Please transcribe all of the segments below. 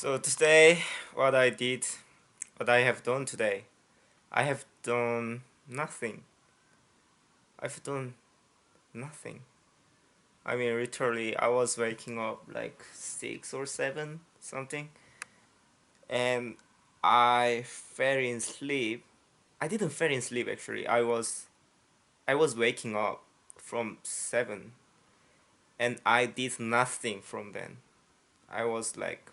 So today, what I did, what I have done today, I have done nothing. I've done nothing. I mean, literally, I was waking up like 6 or 7 something, and I fell in sleep. I didn't fall in sleep actually. I was waking up from 7, and I did nothing from then. I was like,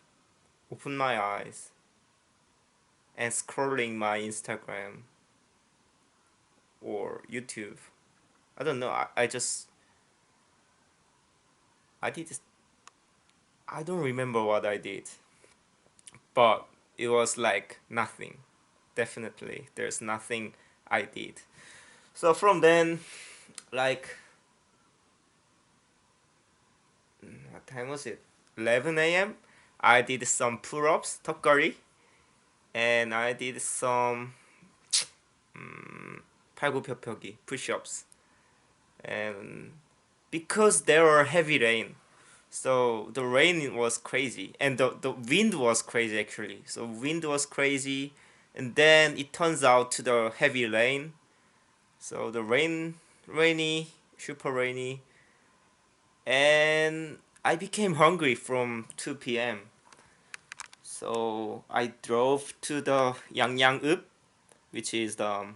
open my eyes and scrolling my Instagram or YouTube. I don't know. I just I did. I don't remember what I did, but it was like nothing. Definitely, there's nothing I did. So from then, like, what time was it? 11 a.m. I did some pull-ups, 턱걸이, and I did some 팔굽혀펴기, push-ups, and because there were heavy rain, so the rain was crazy and the wind was crazy actually. So wind was crazy, and then it turns out to the heavy rain. So the rainy, super rainy, and I became hungry from 2 p.m. So I drove to the Yangyang, which is the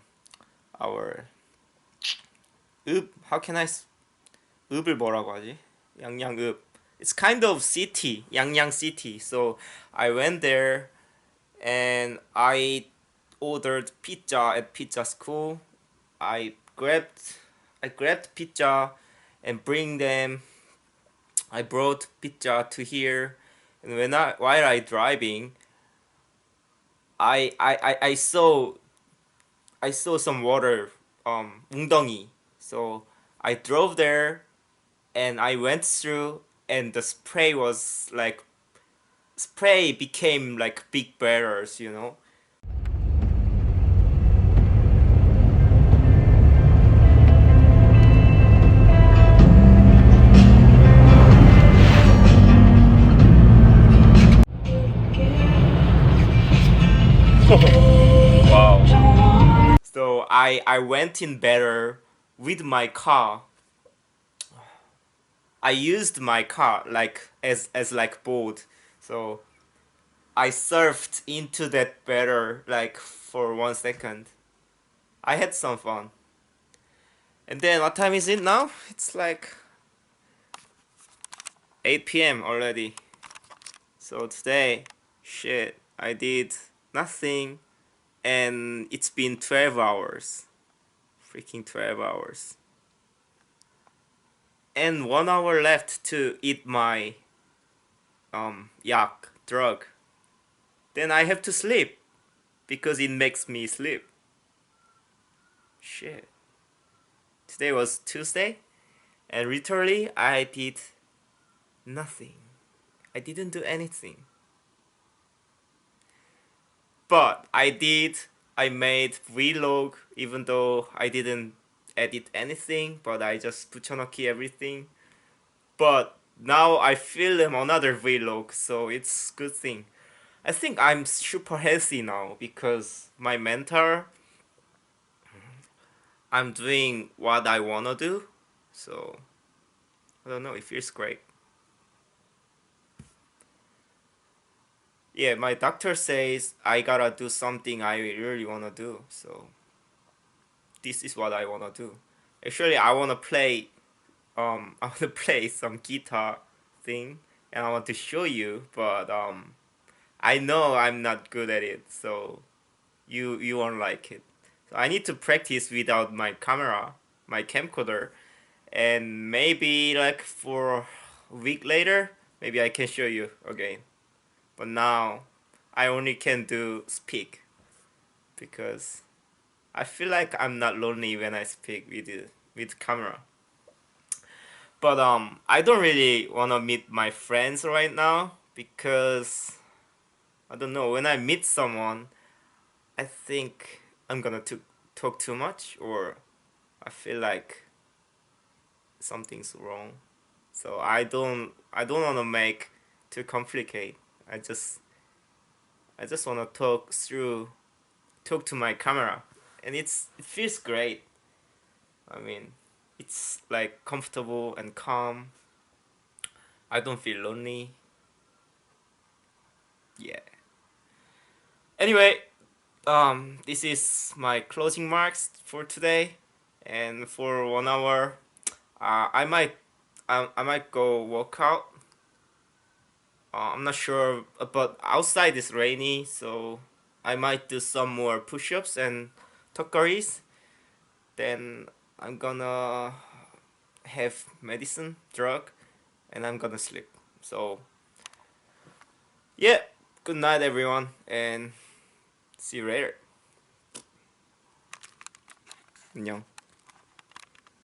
our how can I 읍을 뭐라고 하지? 양양읍. It's kind of city, Yangyang city. So I went there and I ordered pizza at pizza school. I grabbed I grabbed pizza and bring them. I brought pizza to here, and while I driving, I saw some water, 웅덩이. So I drove there and I went through, and the spray became like big barriers. Wow. So I went in better with my car. I used my car like as like boat. So I surfed into that better like for 1 second. I had some fun. And then what time is it now? It's like 8 p.m. already. So today, shit, I did nothing, and it's been 12 hours. Freaking 12 hours. And 1 hour left to eat my yak drug. Then I have to sleep because it makes me sleep. Shit. Today was Tuesday, and literally I did nothing. I didn't do anything. But I made vlog even though I didn't edit anything, but I just 붙여넣기 everything. But now I film another vlog, so it's good thing. I think I'm super healthy now because my mentor, I'm doing what I wanna do. So I don't know, it feels great. Yeah, my doctor says I gotta do something I really wanna do. So this is what I wanna do. Actually, I wanna play. I wanna play some guitar thing, and I want to show you, but I know I'm not good at it, so you won't like it. So I need to practice without my camera, my camcorder, and maybe like for a week later, maybe I can show you again. But now, I only can do speak because I feel like I'm not lonely when I speak with camera. But I don't really wanna meet my friends right now because I don't know, when I meet someone, I think I'm gonna talk too much, or I feel like something's wrong. So I don't wanna make too complicated. I just I just wanna talk to my camera, and it feels great. I mean, it's like comfortable and calm. I don't feel lonely. Yeah. Anyway, this is my closing marks for today, and for 1 hour, I might go work out. I'm not sure, but outside is rainy, so I might do some more push-ups and tokkaris. Then I'm gonna have medicine, drug, and I'm gonna sleep. So yeah, good night everyone, and see you later. 안녕.